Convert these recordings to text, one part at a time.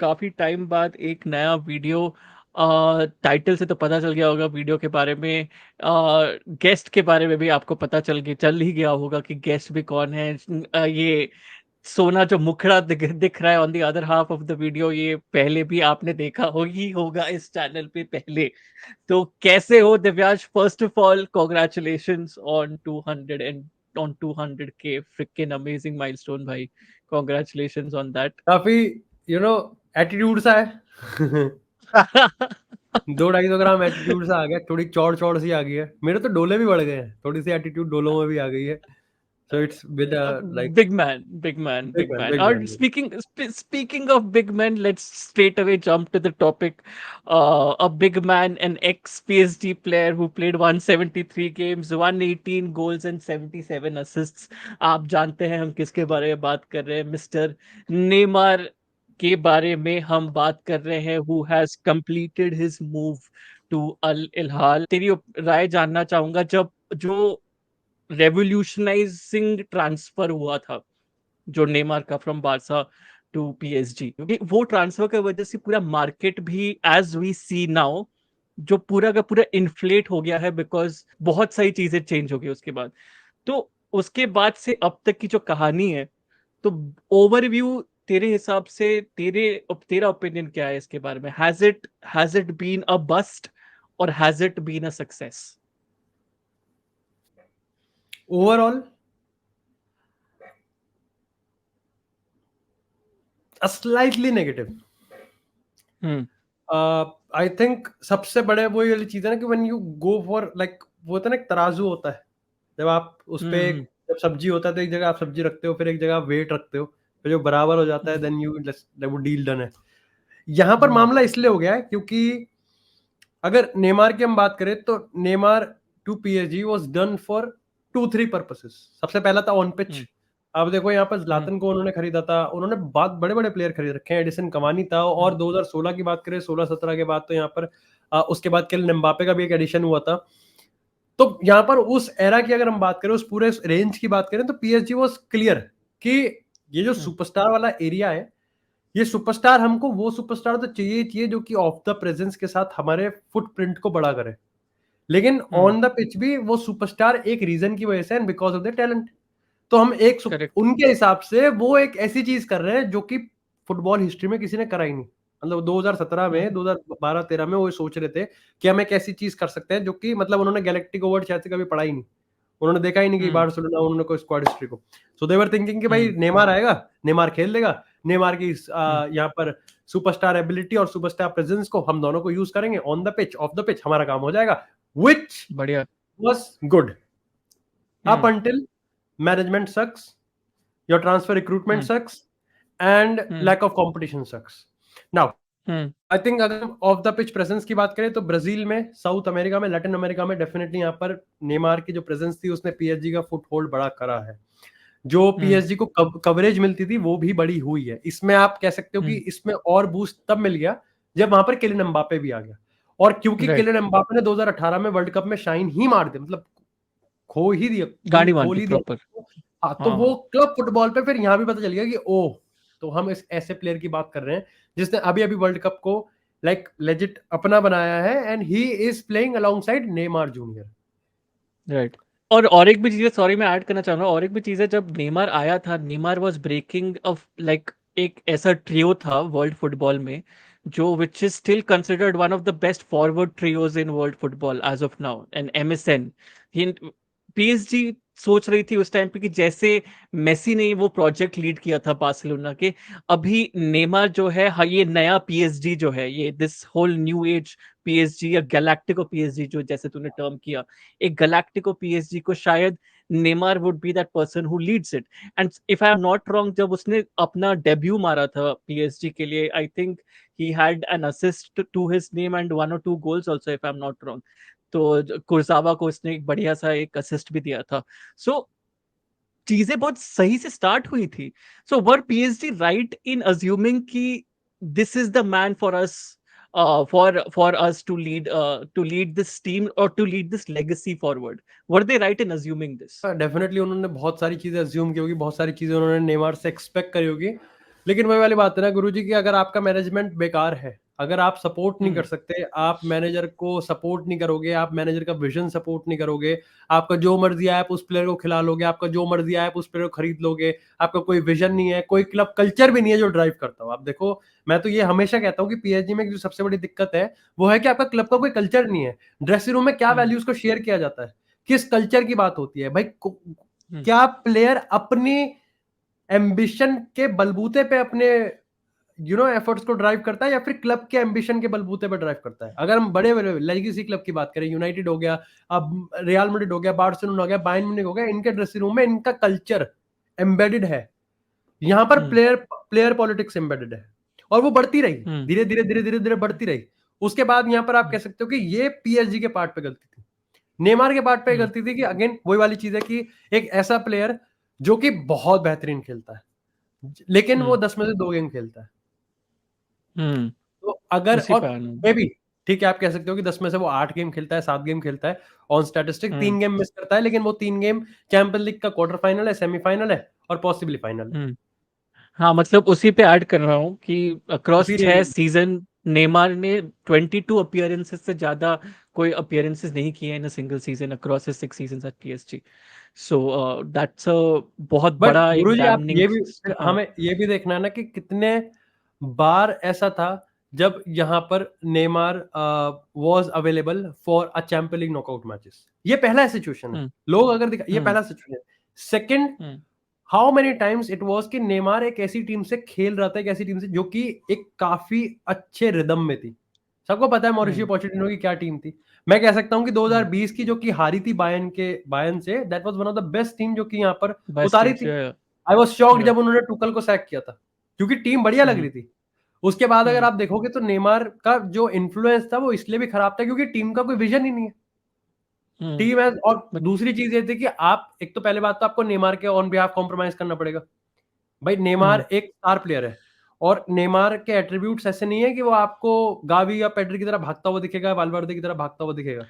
काफी टाइम बाद एक नया वीडियो, टाइटल से तो पता चल गया होगा वीडियो के बारे में, गेस्ट के बारे में भी आपको पता चल ही गया होगा कि गेस्ट भी कौन है। ये सोना जो मुखड़ा दिख रहा है on the other half of the video, ये पहले भी आपने देखा ही होगा इस चैनल पे पहले। तो कैसे हो Divyansh? First of all congratulations on 200 and on 200K, freaking amazing milestone भाई। Congratulations on that. काफी एटीट्यूड सा है। 200-250 ग्राम एटीट्यूड सा आ गया, थोड़ी चौड़ चौड़ सी आ गई है। मेरे तो डोले भी बढ़ गए हैं, थोड़ी सी एटीट्यूड डोलों में भी आ गई है। So it's been like Big man, big man, big big man, man. Big man. Speaking of big men, let's straight away jump to the topic. A big man, an ex-PSG player who played 173 games, 118 goals and 77 assists. आप जानते हैं हम किसके बारे में बात कर रहे हैं? मिस्टर नेमार के बारे में हम बात कर रहे हैं, who has completed his move to अल इल्हाल। तेरी राय जानना चाहूंगा, जब जो रेवोल्यूशनाइजिंग ट्रांसफर हुआ था जो नेमार का फ्रॉम बारसा टू पीएसजी, क्योंकि वो ट्रांसफर की वजह से पूरा मार्केट भी एज वी सी नाउ जो पूरा का पूरा इन्फ्लेट हो गया है, बिकॉज बहुत सारी चीजें चेंज हो गई उसके बाद। तो उसके बाद से अब तक की जो कहानी है, तो ओवरव्यू तेरे हिसाब से, तेरा ओपिनियन क्या है इसके बारे में? Has it been a bust or has it been a success? Overall slightly negative. Hmm. I think सबसे बड़े वो ये वाली चीज है ना कि when you go for like, वो होता है ना एक तराजू होता है, जब आप उस पे हम्म। जब सब्जी होता है तो एक जगह आप सब्जी रखते हो, फिर एक जगह वेट रखते हो, फिर जो बराबर हो जाता है हम्म। देन यू वो डील डन है। यहाँ पर हम्म। मामला इसलिए हो गया है क्योंकि अगर नेमार की हम बात करें तो Neymar to PSG was done for 2-3 purposes. सबसे पहला था ऑन पिच। हम्म। आप देखो यहाँ पर हम्म। ज़्लातन को उन्होंने खरीदा था, उन्होंने बहुत बड़े बड़े प्लेयर खरीद रखे हैं, एडिसन कवानी था, और हम्म। 2016 की बात करें, 16-17 के बाद तो यहाँ पर उसके बाद किलियन एम्बापे का भी एक एडिशन हुआ था। तो यहाँ पर उस एरा की अगर हम बात करें, उस पूरे रेंज की बात करें, तो पीएसजी वाज क्लियर कि ये जो हम्म। सुपरस्टार वाला एरिया है, ये सुपरस्टार हमको वो सुपरस्टार तो चाहिए जो कि ऑफ द प्रेजेंस के साथ हमारे फुटप्रिंट को बड़ा करे, लेकिन हम्म। ऑन द पिच भी वो सुपरस्टार एक रीजन की वजह से and because of the talent. तो हम करेक्ट। उनके हिसाब से वो एक ऐसी चीज कर रहे हैं जो कि फुटबॉल हिस्ट्री में किसी ने करा ही नहीं। मतलब 2017 में, हम्म। 2012-13 में वो सोच रहे थे कि हम एक ऐसी चीज कर सकते हैं जो कि मतलब उन्होंने गैलेक्टिक अवार्ड शायद से कभी पढ़ा ही नहीं, उन्होंने देखा ही नहीं कि हम्म। बार्सिलोना उन्होंने कोई स्क्वाड हिस्ट्री को। सो दे वर थिंकिंग कि भाई हम्म। नेमार आएगा, नेमार खेल देगा, नेमार की हम्म। यहाँ पर सुपरस्टार एबिलिटी और सुपरस्टार प्रेजेंस को हम दोनों को यूज करेंगे on the pitch, of the pitch हमारा काम हो जाएगा, विच बढ़िया। Was good up hmm. until management sucks, your transfer recruitment hmm. sucks, and hmm. lack of competition sucks. Now, hmm. I think अगर हम ऑफ द पिच प्रेजेंस की बात करें तो ब्राजील में, साउथ अमेरिका में, लैटिन अमेरिका में definitely यहाँ पर नेमार की जो प्रेजेंस थी उसने पीएसजी का फुट होल्ड बड़ा करा है। जो हम्म। पीएसजी को कवरेज मिलती थी वो भी बड़ी हुई है। इसमें आप कह सकते हो कि हम्म। इसमें और बूस्ट तब मिल गया जब वहां पर किलियन एम्बापे भी आ गया, और क्योंकि राइट। किलियन एम्बापे ने 2018 में वर्ल्ड कप में शाइन ही मार दी, मतलब खो ही दिया, गाड़ी मान खोल दी ही दिया। प्रॉपर। हाँ, तो हाँ वो हाँ। क्लब फुटबॉल पे फिर यहाँ भी पता चल गया कि ओह, तो हम इस ऐसे प्लेयर की बात कर रहे हैं जिसने अभी अभी वर्ल्ड कप को लाइक लेजिट अपना बनाया है, and he is playing alongside Neymar junior. Right. और एक भी चीज है, सॉरी मैं ऐड करना चाह रहा हूँ, और एक भी चीज है, जब नेमार आया था, Neymar was breaking off like एक ऐसा ट्रियो था वर्ल्ड फुटबॉल में जो which is still considered one of the best forward trios in world football as of now, and MSN. PSG सोच रही थी उस टाइम पे कि जैसे मेसी ने वो प्रोजेक्ट लीड किया था बार्सिलोना के, अभी नेमार जो है, हाँ, ये नया पीएसजी जो है, ये this whole new age PSG या गैलेक्टिको पीएसजी जो जैसे तूने टर्म किया, एक गैलेक्टिको पीएसजी को शायद Neymar would be that person who leads it. And if I am not wrong, जब उसने अपना डेब्यू मारा था पीएसजी के लिए, I think he had an assist to his name and 1 or 2 goals also, if I am not wrong. तो Kurzawa को उसने एक बढ़िया सा एक असिस्ट भी दिया था। सो चीजें बहुत सही से स्टार्ट हुई थी। सो वर पीएसजी राइट इन अज्यूमिंग कि this is the man for us, for us to lead this team or to lead this legacy forward? Were they right in assuming this? Definitely उन्होंने बहुत सारी चीजें अज्यूम की होगी, बहुत सारी चीजें उन्होंने नेमार से एक्सपेक्ट करी होगी, लेकिन वही वाली बात है ना गुरुजी की, अगर आपका मैनेजमेंट बेकार है, अगर आप सपोर्ट नहीं कर हुँ, सकते, आप मैनेजर को सपोर्ट नहीं करोगे, आप मैनेजर का विजन सपोर्ट नहीं करोगे, आपका जो मर्जी आए आप उस प्लेयर को खिला लोगे, आपका जो मर्जी आए आप उस प्लेयर को खरीद लोगे, आपका कोई विजन नहीं है, कोई क्लब कल्चर भी नहीं है जो ड्राइव करता हो। आप देखो, मैं तो ये हमेशा कहता हूँ कि पीएसजी में जो सबसे बड़ी दिक्कत है वो है कि आपका क्लब का कोई कल्चर नहीं है। ड्रेसिंग रूम में क्या हुँ, वैल्यूज को शेयर किया जाता है, किस कल्चर की बात होती है भाई, हुँ, क्या प्लेयर अपनी एम्बिशन के बलबूते पे अपने एफर्ट्स को ड्राइव करता है, या फिर क्लब के एम्बिशन के बलबूते पे ड्राइव करता है। अगर हम बड़े बड़े लेगेसी क्लब की बात करें, यूनाइटेड हो गया, अब रियल मैड्रिड हो गया, बार्सिलोना हो गया, बायर्न म्यूनिख हो गया, इनके ड्रेसिंग रूम में इनका कल्चर एम्बेडेड है। यहाँ पर हुँ, प्लेयर प्लेयर पॉलिटिक्स एम्बेडेड है, और वो बढ़ती रही, हुँ, धीरे धीरे धीरे धीरे धीरे बढ़ती रही। उसके बाद यहाँ पर आप कह हुँ, सकते हो कि ये पीएसजी के पार्ट पे गलती थी, नेमार के पार्ट पे हुँ, गलती थी, कि अगेन वही वाली चीज है कि एक ऐसा प्लेयर जो कि बहुत बेहतरीन खेलता है, लेकिन वो हुँ, 10 में से 2 गेम खेलता है। हुँ, तो अगर, उसी और पे आना। मे बी ठीक है, आप कह सकते हो कि 10 में से वो 8 गेम खेलता है, 7 गेम खेलता है, on statistic hmm, 3 game miss करता है, लेकिन वो 3 गेम चैंपियंस लीग का क्वार्टर फाइनल है, सेमीफाइनल है, और पॉसिबली फाइनल है। हुँ। हाँ, मतलब उसी पे ऐड कर रहा हूँ कि अक्रॉस इसीलिए 6 सीज़न नेमार ने 22 अपीयरेंसेस से ज़्यादा कोई अपीयरेंसेस नहीं किए in a single season across his 6 seasons at PSG. So that's a बहुत बट बड़ा एक गुरुजी आप डैम्निंग। ये भी, फिर हाँ, हमें ये भी देखना है ना कि कितने बार ऐसा था जब यहाँ पर Neymar was available for a champion league knockout matches. ये पहला सिचुएशन है, हुँ, लोग अगर दिखा, ये हुँ, पहला situation. Second, hmm, how many times it was कि नेमार एक ऐसी टीम से खेल रहा था, एक ऐसी टीम से जो कि एक काफी अच्छे रिदम में थी। सबको पता है मॉरिशियो हुँ, पोचेटिनो की क्या टीम थी। मैं कह सकता हूं कि हुँ, 2020 की जो कि हारी थी बायर्न से, that was one of the best team जो कि यहाँ पर बेस्ट उतारी टीम्स थी। या आई वाज शॉक्ड या जब उन्होंने टुकल को सैक किया था, क्योंकि टीम बढ़िया लग हुँ, रही थी। उसके बाद अगर हुँ, आप देखोगे तो नेमार का जो इन्फ्लुएंस था वो इसलिए भी खराब था क्योंकि टीम का कोई विजन ही नहीं है। हुँ, टीम है, और बट दूसरी चीज ये थी कि आप, एक तो पहले बात तो आपको नेमार के ऑन बिहाफ कॉम्प्रोमाइज करना पड़ेगा। भाई हुँ, नेमार एक स्टार प्लेयर है, और नेमार के एट्रीब्यूट्स ऐसे नहीं है कि वो आपको गावी या पेड्री की तरह भागता हुआ दिखेगा, वाल्वर्दे की तरह भागता हुआ दिखेगा।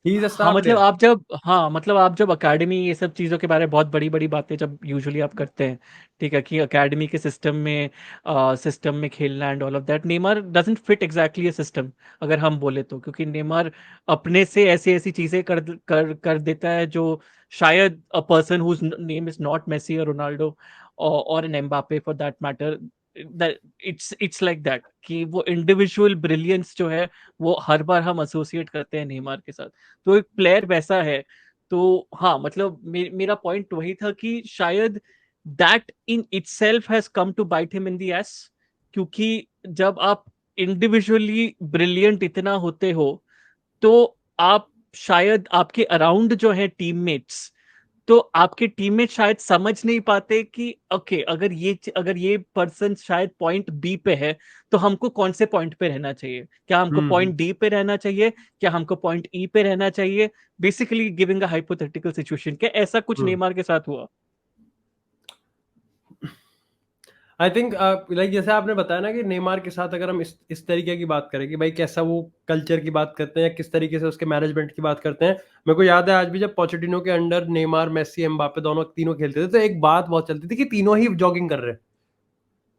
ही इज अ हाँ, स्टार मतलब प्लेयर। आप जब हाँ, मतलब आप जब एकेडमी ये सब चीज़ों के बारे में बहुत बड़ी-बड़ी बातें जब यूजुअली आप करते हैं, ठीक है? कि एकेडमी के सिस्टम में खेलना and all of that, Neymar doesn't fit exactly a system अगर हम बोले तो, क्योंकि नेमार अपने से ऐसी-ऐसी चीज़ें कर देता है जो शायद a person whose name is not Messi और रोनाल्डो और an Mbappe for that matter, that it's like that कि वो इंडिविजुअल ब्रिलियंस जो है, वो हर बार हम एसोसिएट करते हैं नेमार के साथ। तो एक प्लेयर वैसा है। तो हाँ, मतलब मेरा पॉइंट वही था कि शायद that in itself has come to bite him in the ass, क्योंकि जब आप इंडिविजुअली ब्रिलियंट इतना होते हो, तो आप शायद आपके अराउंड जो है टीममेट्स, तो आपके टीममेट शायद समझ नहीं पाते कि ओके, अगर ये पर्सन शायद पॉइंट बी पे है, तो हमको कौन से पॉइंट पे रहना चाहिए? क्या हमको हम्म। पॉइंट डी पे रहना चाहिए? क्या हमको पॉइंट ई पे रहना चाहिए? Basically giving a hypothetical situation, क्या ऐसा कुछ हम्म। नेमार के साथ हुआ? आई थिंक लाइक जैसे आपने बताया ना कि नेमार के साथ अगर हम इस तरीके की बात करें कि भाई कैसा वो कल्चर की बात करते हैं या किस तरीके से उसके मैनेजमेंट की बात करते हैं। मेरे को याद है आज भी जब पोचेटिनो के अंडर नेमार, मेसी, एम्बापे दोनों तीनों खेलते थे, तो एक बात बहुत चलती थी कि तीनों ही जॉगिंग कर रहे हैं।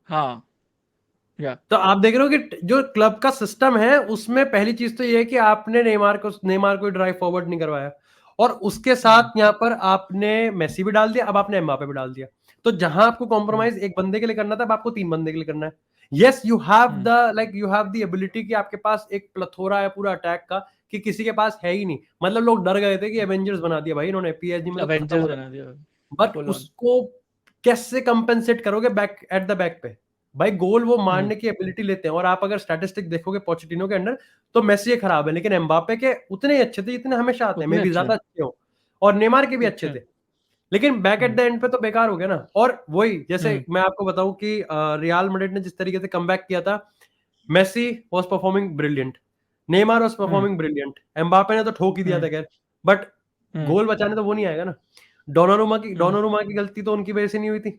हाँ, या तो आप देख रहे हो कि जो क्लब का सिस्टम है उसमें पहली चीज तो ये है कि आपने नेमार को ड्राइव फॉरवर्ड नहीं करवाया, और उसके हुँ, साथ यहाँ पर आपने मेसी भी डाल दिया, अब आपने एम्बापे भी डाल दिया। तो जहां आपको हुँ, कॉम्प्रोमाइज एक बंदे के लिए करना था, अब आपको 3 बंदे के लिए करना है। Yes, you have hmm, the you have the ability कि आपके पास एक प्लथोरा है पूरा अटैक का, कि किसी के पास है ही नहीं। मतलब लोग डर गए थे कि एवेंजर्स बना दिया भाई इन्होंने, पीएसजी में तो खत्म एवेंजर्स हो बना जाए। दिया, बट फुल ऑन। उसको कैसे कंपेंसेट करोगे बैक एट द बैक पे? भाई गोल वो हुँ, मारने की एबिलिटी लेते हैं, और आप अगर स्टैटिस्टिक देखोगे पोचेटिनो के अंडर, तो मेसी खराब है, लेकिन एम्बापे के उतने ही अच्छे थे जितने हमेशा आते हैं, मे उतने बी अच्छे ज्यादा हैं, अच्छे हो, और नेमार के भी अच्छे अच्छा। थे। लेकिन back at hmm, the end पे तो बेकार हो गया ना। और वही जैसे हुँ, मैं आपको बताऊं कि रियल मैड्रिड ने जिस तरीके से कमबैक किया था, Messi was performing brilliant, Neymar was hmm, performing brilliant, Mbappe ने तो ठोक ही दिया हुँ, था खैर, बट हुँ, गोल बचाने तो वो नहीं आएगा ना। हुँ, डोनारुमा की गलती तो उनकी वजह से नहीं हुई थी,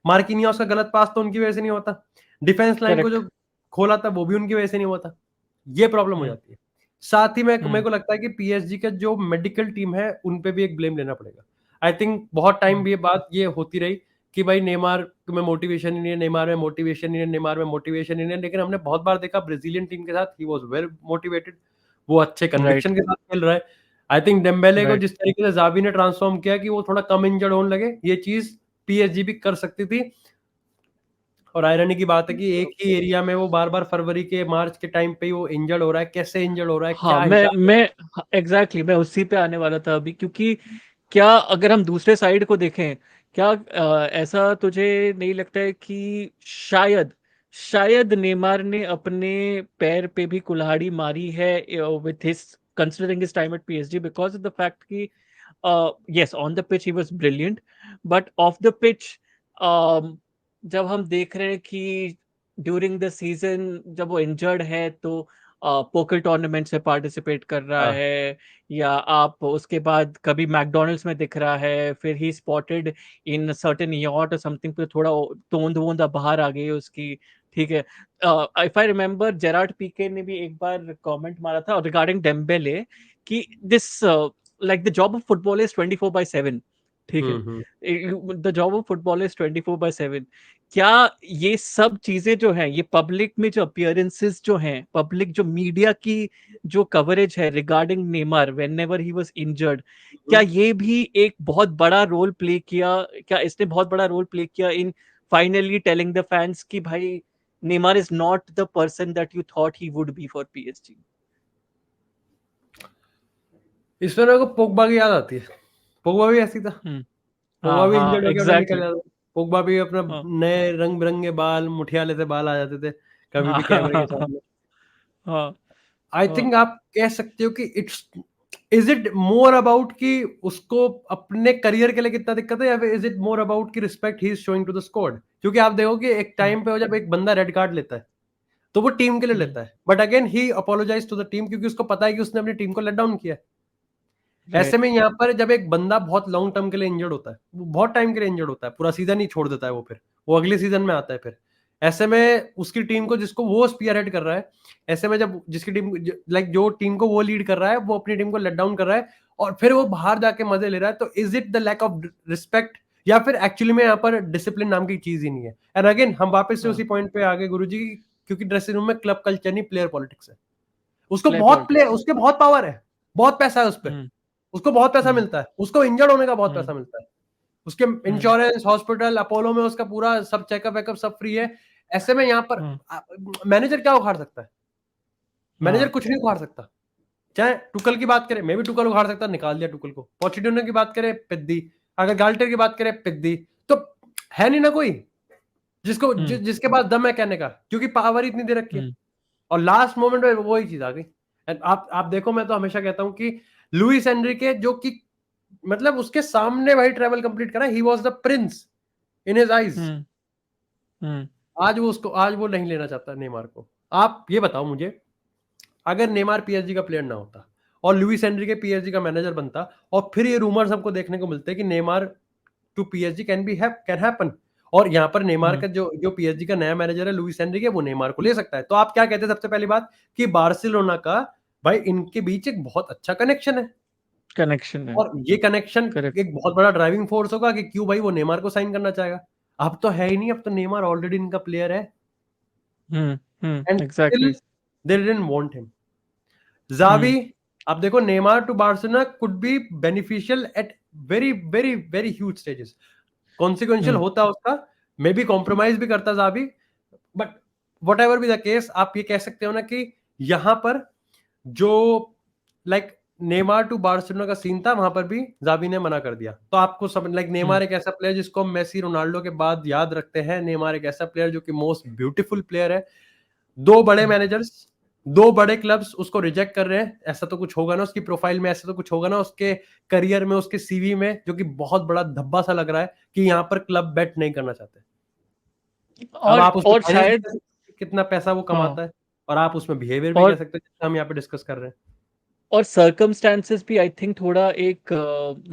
मार्किनियोस का गलत पास तो उनकी वजह से नहीं होता, डिफेंस लाइन को करेक्ट। जो खोला था वो भी उनकी वजह से नहीं हुआ था। ये प्रॉब्लम हो हुँ, जाती है। साथ ही मेरे हुँ, को लगता है कि पीएसजी का जो मेडिकल टीम है उन पे भी एक ब्लेम लेना पड़ेगा। आई थिंक बहुत टाइम हुँ, भी ये बात ये होती रही कि भाई नेमार में मोटिवेशन ही नहीं है, नेमार में मोटिवेशन ही नहीं है, नेमार में मोटिवेशन ही नहीं है, लेकिन हमने बहुत बार देखा ब्राजीलियन टीम के साथ ही वाज वेल मोटिवेटेड, वो अच्छे राइट, कन्विक्शन के साथ खेल रहा है। आई थिंक डेम्बेले को राइट। जिस तरीके से जावी ने ट्रांसफॉर्म किया कि वो थोड़ा कम इंजर्ड होने लगे, ये चीज पीएसजी भी कर सकती थी। और आयरनी की बात है कि एक ही एरिया में वो बार बार फरवरी के मार्च के टाइम पे ही वो इंजर्ड हो रहा है, कैसे इंजर्ड हो रहा है, हाँ, क्या मैं हिसाब मैं एग्जैक्टली मैं उसी पे आने वाला था अभी, क्योंकि क्या अगर हम दूसरे साइड को देखें, क्या ऐसा तुझे नहीं लगता है कि शायद शायद नेमार ने अपने पैर पे भी कुल्हाड़ी मारी है with his considering his time at PSG, because of the fact कि yes, on the pitch he was brilliant, but off the pitch, जब हम देख रहे हैं कि ड्यूरिंग द सीजन जब वो इंजर्ड है तो पोकर टूर्नामेंट से पार्टिसिपेट कर रहा हाँ है, या आप उसके बाद कभी मैकडोनल्ड्स में दिख रहा है, फिर ही स्पॉटेड इन सर्टेन यॉट और समथिंग पे, थोड़ा तोंद वोंद बाहर आ गई है उसकी। ठीक है, if I remember Gerard Pique ने भी एक बार कमेंट मारा था रिगार्डिंग डेम्बेले कि this like the job of football is 24/7। ठीक है, hmm. The job of football is 24/7। क्या ये सब चीजें जो हैं, ये पब्लिक में जो अपीयरेंसेस जो हैं, पब्लिक जो मीडिया की जो कवरेज है regarding Neymar when ever he was injured, क्या ये भी एक बहुत बड़ा रोल प्ले किया, क्या इसने बहुत बड़ा रोल प्ले किया इन फाइनली टेलिंग द फैंस कि भाई Neymar is not the person that you thought he would be for PSG? इसमें मेरे को पोगबा की याद आती है, पोगबा भी ऐसी था, पोगबा हाँ, भी हाँ, इंजर्ड हो गया अपना निकल एग्जैक्टली। जाता था। पोगबा भी अपना हाँ, नए रंग बिरंगे बाल, मुठियाले से बाल आ जाते थे कभी हाँ, भी कैमरे के हाँ, सामने। हाँ, आई हाँ, थिंक आप कह सकते हो कि इज इट मोर अबाउट कि उसको अपने करियर के लिए कितना दिक्कत है, या फिर इज इट मोर अबाउट कि respect he is showing to the squad? क्योंकि आप देखो कि एक हम्म, टाइम पे जब एक बंदा रेड कार्ड लेता है तो वो टीम के लिए हम्म, लेता है, but again he apologise to the team, क्योंकि उसको पता है कि उसने अपनी टीम को लेट डाउन किया है। ऐसे राइट, में यहाँ पर जब एक बंदा बहुत लॉन्ग टर्म के लिए इंजर्ड होता है, वो बहुत टाइम के लिए इंजर्ड होता है, पूरा सीजन ही छोड़ देता है, वो फिर वो अगले सीजन में आता है फिर। ऐसे में उसकी टीम को, जिसको वो स्पीयर हेड कर रहा है, ऐसे में जब जिसकी टीम लाइक जो टीम को वो लीड कर रहा है, वो अपनी टीम को लेट डाउन कर रहा है और फिर वो बाहर जाके मजे ले रहा है, तो is it the lack of respect, या फिर एक्चुअली में यहाँ पर डिसिप्लिन नाम की चीज ही नहीं है? एंड अगेन हम वापस से हाँ, उसी पॉइंट पे आ गए गुरुजी, क्योंकि ड्रेसिंग रूम में क्लब कल्चर नहीं, प्लेयर पॉलिटिक्स है। प्ले पॉलिटिक्स है। उसके बहुत पावर है, बहुत पैसा है उस पर, हम्म, उसको बहुत पैसा हम्म, मिलता है, उसको इंजर्ड होने का बहुत हम्म, पैसा मिलता है, उसके हम्म, इंश्योरेंस, हॉस्पिटल, अपोलो में उसका पूरा सब चेकअप वेकअप सब फ्री है। ऐसे में यहाँ पर हाँ, मैनेजर क्या उखाड़ सकता है? मैनेजर हाँ, कुछ नहीं उखाड़ सकता। चाहे टुकल की बात करें, मैं भी टुकल उखाड़ सकता, निकाल दिया टुकल को। पोचेटिनो की बात करें, पिद्दी। अगर गाल्टर की बात करें, पिद्दी। तो है नहीं ना कोई हम्म, जिसके पास दम है कहने का, क्योंकि पावर इतनी दे रखी है। हम्म, और लास्ट मोमेंट में वही चीज आ गई। And आप देखो, मैं तो हमेशा कहता हूं कि लुइस एनरिके, जो कि मतलब उसके सामने भाई ट्रेवल कंप्लीट करा, he was the prince in his eyes. Hmm, hmm, आज वो नहीं लेना चाहता नेमार को। आप ये बताओ मुझे, अगर नेमार पीएसजी का प्लेयर ना होता और लुइस एनरिके पीएसजी का मैनेजर बनता, और फिर ये रूमर्स हमको देखने को मिलते कि Neymar to PSG can happen, और यहाँ पर नेमार हम्म, का जो जो पीएसजी का नया मैनेजर है लुइस एनरिके, वो नेमार को ले सकता है। तो आप क्या कहते हैं? सबसे पहली बात कि बार्सिलोना का, भाई इनके बीच एक बहुत अच्छा कनेक्शन है, कनेक्शन है। और ये कनेक्शन करेक्ट। एक बहुत बड़ा ड्राइविंग फोर्स होगा कि क्यों भाई वो नेमार को साइन करना चाहेगा। अब तो है ही नहीं, अब तो नेमार ऑलरेडी इनका प्लेयर है, and still exactly. They didn't want him. Hmm, Xavi, आप देखो, Neymar to Barcelona could be beneficial at very very very huge stages, consequential hmm, होता उसका, मे बी कॉम्प्रोमाइज भी करता Xavi, but whatever be the case, आप ये कह सकते हो ना कि यहां पर जो लाइक नेमार टू बार्सिलोना का सीन था, वहां पर भी जावी ने मना कर दिया। तो आपको सब लाइक हम्म, नेमार एक ऐसा प्लेयर जिसको हम मेसी रोनाल्डो के बाद याद रखते हैं, नेमार एक ऐसा प्लेयर जो कि मोस्ट ब्यूटीफुल प्लेयर है। दो बड़े हम्म। मैनेजर्स, दो बड़े क्लब्स उसको रिजेक्ट कर रहे हैं, ऐसा तो कुछ होगा ना उसकी प्रोफाइल में, ऐसा तो कुछ होगा ना उसके करियर में, उसके सीवी में, जो कि बहुत बड़ा धब्बा सा लग रहा है कि यहाँ पर क्लब बेट नहीं करना चाहते। अब आप उसमें और फाइनेंस भी शायद, कह सकते हैं कितना पैसा वो हाँ, कमाता है, और आप उसमें बिहेवियर भी कह और सकते हैं जिससे हम यहाँ पे डिस्कस कर रहे हैं। और सर्कमस्टांसेस भी आई थिंक थोड़ा एक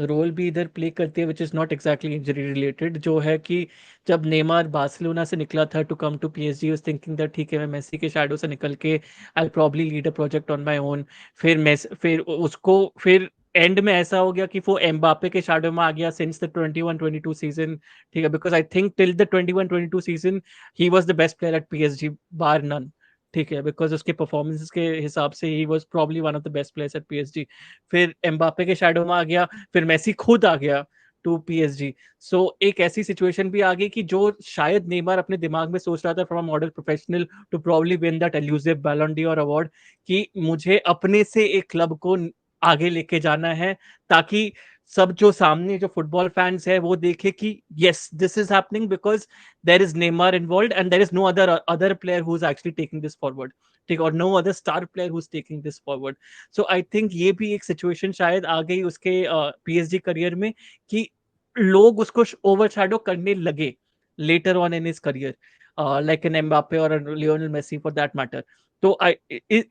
रोल भी इधर प्ले करती है, which is not exactly injury related, जो है कि जब नेमार बार्सिलोना से निकला था to come to PSG, was thinking that ठीक है मैं मेसी के शैडो से निकल के I probably lead a project on my own. फिर उसको फिर एंड में ऐसा हो गया कि वो एम्बापे के शैडो में आ गया सिंस द 21-22 सीजन, ठीक है, because I think till the 21-22 season he was the best player at PSG bar none, ठीक है, बिकॉज उसके परफॉर्मेंस के हिसाब से he was probably one of the best players at PSG. फिर एम्बापे के शैडो में आ गया, फिर मेसी खुद आ गया टू पीएसजी। सो एक ऐसी सिचुएशन भी आ गई कि जो शायद नेमार अपने दिमाग में सोच रहा था from model professional to probably win that elusive Ballon d'Or award, कि मुझे अपने से एक क्लब को आगे लेके जाना है, ताकि सब जो सामने जो फुटबॉल फैंस है वो देखे कि yes this is happening because there is Neymar involved and there is no other player who is actually taking this forward, ठीक, और no other star player who is taking this forward. So I think ये भी एक situation शायद आ गई उसके PSG career में कि लोग उसको ओवरशैडो करने लगे later on in his career, like an Mbappe or a Lionel Messi for that matter. So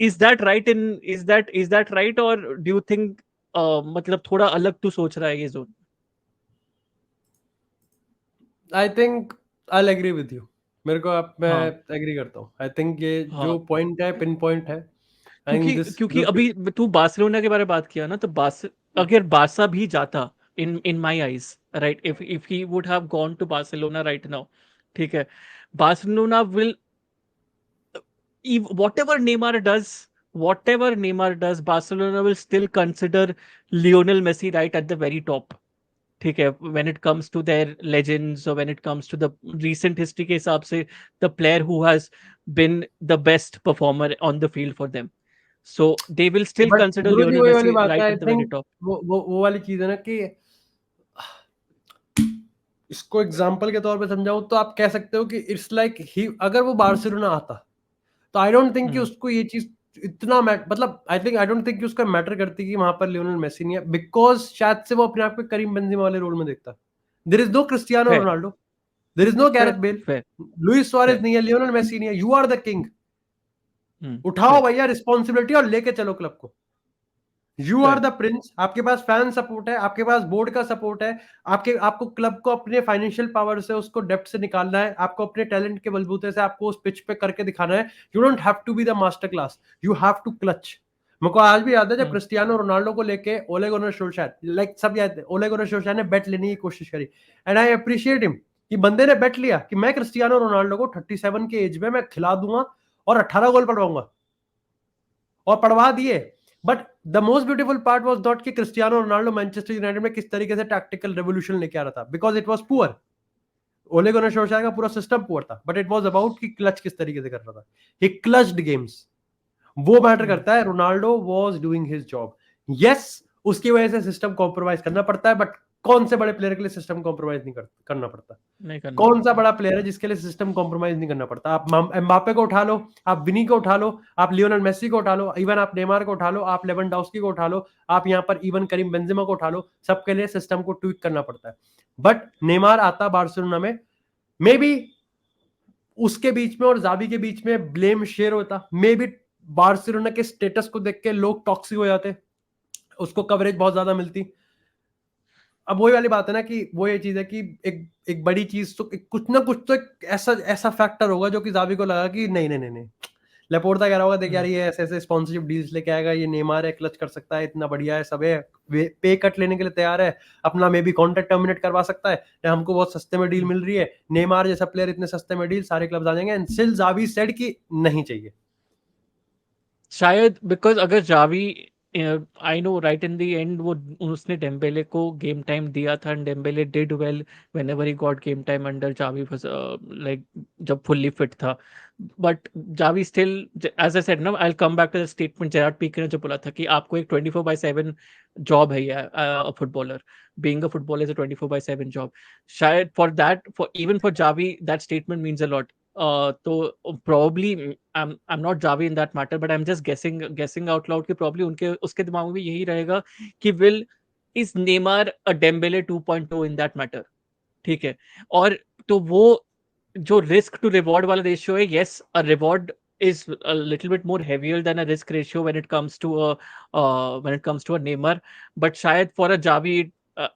is that right is that right, or do you think मतलब थोड़ा अलग तू सोच रहा है ये zone? I think I agree with you. मेरे को आप मैं हाँ एग्री करता हूँ। आई थिंक ये हाँ, जो पॉइंट है पिन पॉइंट है। आई थिंक क्योंकि दिस क्योंकि जो अभी तू बार्सिलोना के बारे में बात किया ना, तो अगर बारसा भी जाता in my eyes, right, if he would have gone to Barcelona right now, ठीक है, Barcelona will whatever Neymar does, Barcelona will still consider Lionel Messi right at the very top. ठीक है, when it comes to their legends or when it comes to the recent history के हिसाब से the player who has been the best performer on the field for them. So they will still but consider Guruji Lionel वही वाली Messi बात है। right I at the very think top. वो वाली चीज है ना कि इसको एग्जाम्पल के तौर पे समझाऊं तो आप कह सकते हो कि इट्स लाइक ही अगर वो बार्सिलोना आता तो आई डोंट थिंक कि हम्म, उसको ये चीज इतना मतलब आई डोंट थिंक कि उसका मैटर करती कि वहां पर लियोनेल मेसी नहीं है, बिकॉज शायद से वो अपने आप को करीम बेंजेमा वाले रोल में देखता। There is no Cristiano fair, Ronaldo, there is no fair, Gareth Bale, fair, Luis Suarez fair. नहीं है, लियोनेल मेसी नहीं है, यू आर द किंग। उठाओ Fair, भैया रिस्पॉन्सिबिलिटी और लेके चलो क्लब को। You are fair. The prince, आपके पास फैन सपोर्ट है, आपके पास बोर्ड का सपोर्ट है, आपको क्लब को अपने फाइनेंशियल पावर से उसको डेप्थ से निकालना है, आपको अपने टैलेंट के बलबूते से आपको उस पिच पे करके दिखाना है। You don't have to be the master class, you have to clutch. मेरे को आज भी याद है जब हम्म, क्रिस्टियानो रोनाल्डो को लेके ओले गुनर सोल्शायर, लाइक सब याद है, ओले गुनर सोल्शायर ने बेट लेने की कोशिश करी, एंड आई अप्रिशिएट हिम कि बंदे ने बेट लिया कि मैं क्रिस्टियानो रोनाल्डो को 37 के एज में मैं खिला दूंगा और 18 गोल पड़वाऊंगा, और पढ़वा दिए। But the most beautiful part was not कि क्रिस्टियानो रोनाल्डो मैनचेस्टर यूनाइटेड में किस तरीके से टैक्टिकल रेवोल्यूशन लेके आ रहा था, बिकॉज इट वाज पुअर। ओले गुनर सोल्शायर का पूरा सिस्टम पुअर था, बट इट वाज अबाउट कि क्लच किस तरीके से कर रहा था। ही क्लच्ड गेम्स, वो मैटर हम्म, करता है। Ronaldo was doing his job. Yes, उसकी वजह से सिस्टम कॉम्प्रोमाइज करना पड़ता है, बट कौन से बड़े प्लेयर के लिए सिस्टम कॉम्प्रोमाइज नहीं करना पड़ता? नहीं करना कौन सा पड़ता. बड़ा प्लेयर है जिसके लिए सिस्टम कॉम्प्रोमाइज नहीं करना पड़ता? आप एम्बापे को उठा लो, आप विनी को उठा लो, आप लियोनेल मेसी को उठा लो, इवन आप नेमार को उठा लो, आप लेवेंडोस्की को उठा लो, आप यहाँ पर इवन करीम बेंजेमा को उठा लो, सबके लिए सिस्टम को ट्वीक करना पड़ता है। बट नेमार आता बार्सिलोना में, मे बी उसके बीच में और जावी के बीच में ब्लेम शेयर होता, मे बी बार्सिलोना के स्टेटस को देख के लोग टॉक्सिक हो जाते, उसको कवरेज बहुत ज्यादा मिलती। अब वही वाली बात है ना कि वो ये चीज है कि एक एक बड़ी चीज तो कुछ ना कुछ तो एक ऐसा ऐसा फैक्टर होगा जो कि जावी को लगा कि नहीं नहीं नहीं नहीं, लेपोर्टा कह रहा होगा देख यार हम्म, ये ऐसे ऐसे स्पॉन्सरशिप डील्स लेके आएगा, ये नेमार है, क्लच कर सकता है, इतना बढ़िया है, सब है, पे कट लेने के लिए तैयार है, अपना मे बी कॉन्ट्रैक्ट टर्मिनेट करवा सकता है, या हमको बहुत सस्ते में डील हम्म. मिल रही है, नेमार जैसा प्लेयर इतने सस्ते में डील, सारे क्लब्स आ जाएंगे। एंड स्टिल जावी सेड कि नहीं चाहिए। शायद बिकॉज अगर Xavi, I know right in the end वो उसने डेम्बेले को गेम टाइम दिया था and Dembele did well whenever he got game time under Xavi, like जब फुल्ली फिट था, but Xavi still, as I said ना, I will come back to the statement Gerard Pique ने जो बोला था कि आपको एक 24/7 जॉब है, ये footballer, being a footballer is a 24/7 job. शायद for that, for even for Xavi that statement means a lot. तो probably I'm not Javi in that matter, but I'm just guessing out loud कि probably उनके उसके दिमाग में भी यही रहेगा कि will is Neymar a Dembele 2.0 in that matter, ठीक है, और तो वो जो रिस्क टू रिवॉर्ड वाला रेशियो है, yes a reward is a little bit more heavier than a risk ratio when it comes to a Neymar, but शायद for a Javi,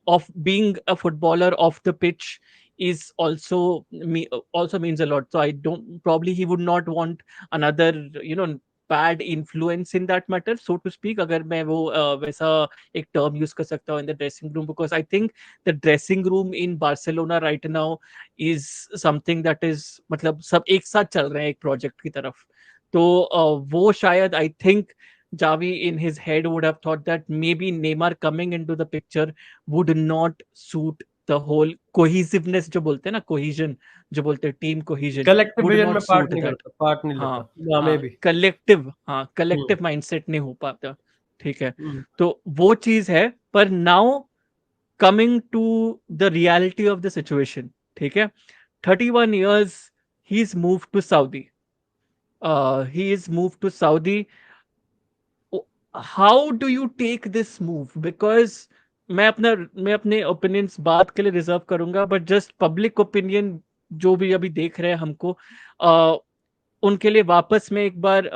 of being a footballer off the pitch is also means a lot. So I don't, probably he would not want another, you know, bad influence in that matter, so to speak, अगर मैं वो वैसा एक term use कर सकता हूँ in the dressing room, because I think the dressing room in Barcelona right now is something that is, मतलब सब एक साथ चल रहे हैं एक प्रोजेक्ट की तरफ। तो वो शायद I think Javi in his head would have thought that maybe Neymar coming into the picture would not suit the whole cohesiveness, जो बोलते हैं ना, cohesion, जो बोलते हैं team cohesion, collective would vision में not suit that। पार्ट नहीं हाँ लेता ना, हाँ, में भी। कलेक्टिव माइंडसेट नहीं हो पाता। ठीक है, हम्म। तो वो चीज है। पर now coming to the reality of the situation, ठीक है, 31 years he is move to Saudi, he is move to Saudi. How do you take this move? Because मैं अपने ओपिनियंस बात के लिए रिजर्व करूंगा, बट जस्ट पब्लिक ओपिनियन जो भी अभी देख रहे हैं हमको, उनके लिए वापस मैं एक बार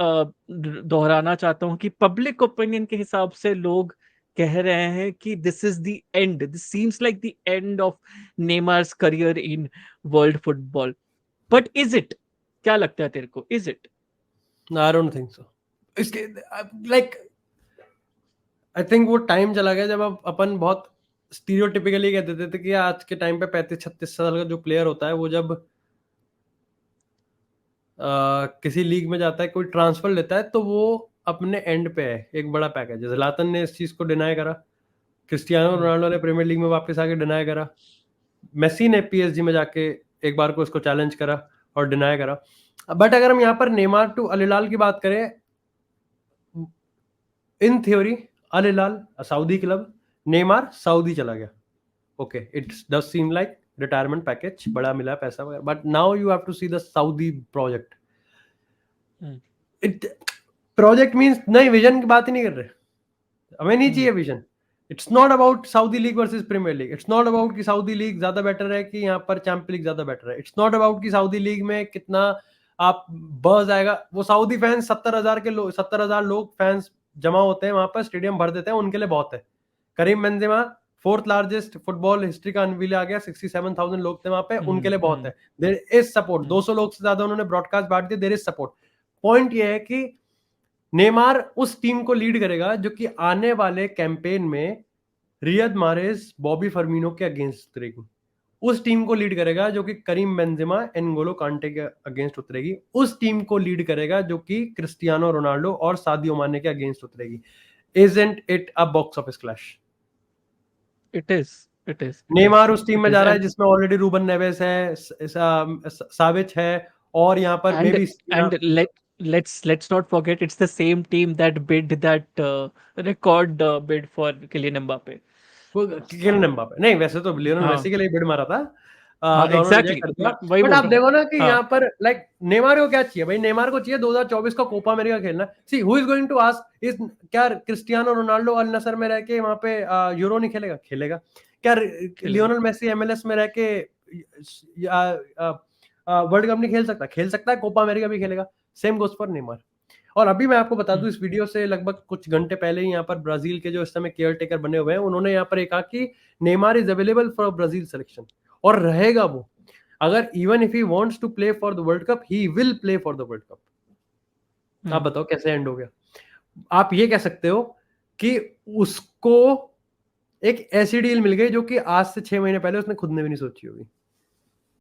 दोहराना चाहता हूं कि पब्लिक ओपिनियन के हिसाब से लोग कह रहे हैं कि this is the end, this seems like the end of Neymar's career in world football. But is it? क्या लगता है तेरे को, is it? I don't think so. इसके लाइक आई थिंक वो टाइम चला गया जब अब अपन बहुत स्टीरियोटिपिकली कह देते थे कि आज के टाइम पे 35-36 साल का जो प्लेयर होता है वो जब किसी लीग में जाता है, कोई ट्रांसफर लेता है, तो वो अपने एंड पे है, एक बड़ा पैकेज। ज़्लातन ने इस चीज को डिनाई करा, क्रिस्टियानो रोनाल्डो ने प्रीमियर लीग में वापस आके डिनाई करा, मेसी ने पीएसजी में जाके एक बार को इसको चैलेंज करा और डिनाई करा। बट अगर हम यहाँ पर नेमार टू अल हिलाल की बात करें, in theory Al Hilal Saudi club, Neymar Saudi चला गया, okay, it's does seem like retirement package, बड़ा मिला पैसा वगैरह, but now you have to see the Saudi project. It project means नहीं, विजन की बात ही नहीं कर रहे, हमें नहीं चाहिए vision. It's not about Saudi League versus Premier League, it's not about कि सऊदी लीग ज्यादा बेटर है कि यहाँ पर चैंपियंस लीग ज्यादा बेटर है, इट्स नॉट अबाउट कि सऊदी लीग में कितना आप बज आएगा। वो सऊदी फैंस 70,000 लोग फैंस जमा होते हैं वहां पर, स्टेडियम भर देते हैं, उनके लिए बहुत है। Karim Benzema fourth largest football history का अनवील आ गया, 67,000 लोग थे वहां पे, उनके लिए बहुत है। देयर इज सपोर्ट, 200 लोग से ज्यादा उन्होंने ब्रॉडकास्ट बांट दिए, देयर इज सपोर्ट। पॉइंट ये है कि नेमार उस टीम को लीड करेगा जो कि आने वाले कैंपेन में रियद मारेज, बॉबी फर्मिनो के अगेंस्ट उतरेगी। उस टीम को लीड करेगा जो कि करीम बेंजेमा, एनगोलो कांटे के अगेंस्ट उतरेगी। उस टीम को लीड करेगा जो कि क्रिस्टियानो रोनाल्डो और सादियो माने के अगेंस्ट उतरेगी। Isn't it a box office clash? It is Neymar उस टीम में जा रहा है जिसमें ऑलरेडी रूबन नेवेस है, साविच है, और यहाँ पर may be and let's not forget it's the same team that bid that record bid for Kylian Mbappe। Kylian Mbappe नहीं, वैसे तो लियोनेल हाँ मेसी के लिए बिड मारा था, हाँ, दोनों रिजेक्ट एग्जैक्टली, कर दिया। वही बट बोल आप रहा हूँ। देखो ना कि हाँ यहाँ पर लाइक नेमार को क्या चाहिए भाई? नेमार को चाहिए 2024 का कोपा अमेरिका खेलना। See who is going to ask is, क्या क्रिस्टियानो रोनाल्डो अल नसर में रह के वहां पे यूरो नहीं खेलेगा? खेलेगा। क्या लियोनेल मेसी एमएलएस में रह के वर्ल्ड कप नहीं खेल सकता? खेल सकता है, कोपा अमेरिका भी खेलेगा। Same goes for Neymar. और अभी मैं आपको बता दूं, इस वीडियो से लगभग कुछ घंटे पहले ही यहाँ पर ब्राजील के जो इस समय केयर टेकर बने हुए हैं, उन्होंने यहाँ पर एक कहा कि Neymar is available for Brazil selection, और रहेगा वो। अगर even if he wants to play for the World Cup, he will play for the World Cup. आप बताओ कैसे एंड हो गया? आप ये कह सकते हो कि उसको एक ऐसी डील मिल गई जो कि आज से 6 महीने पहले उसने खुद ने भी नहीं सोची होगी।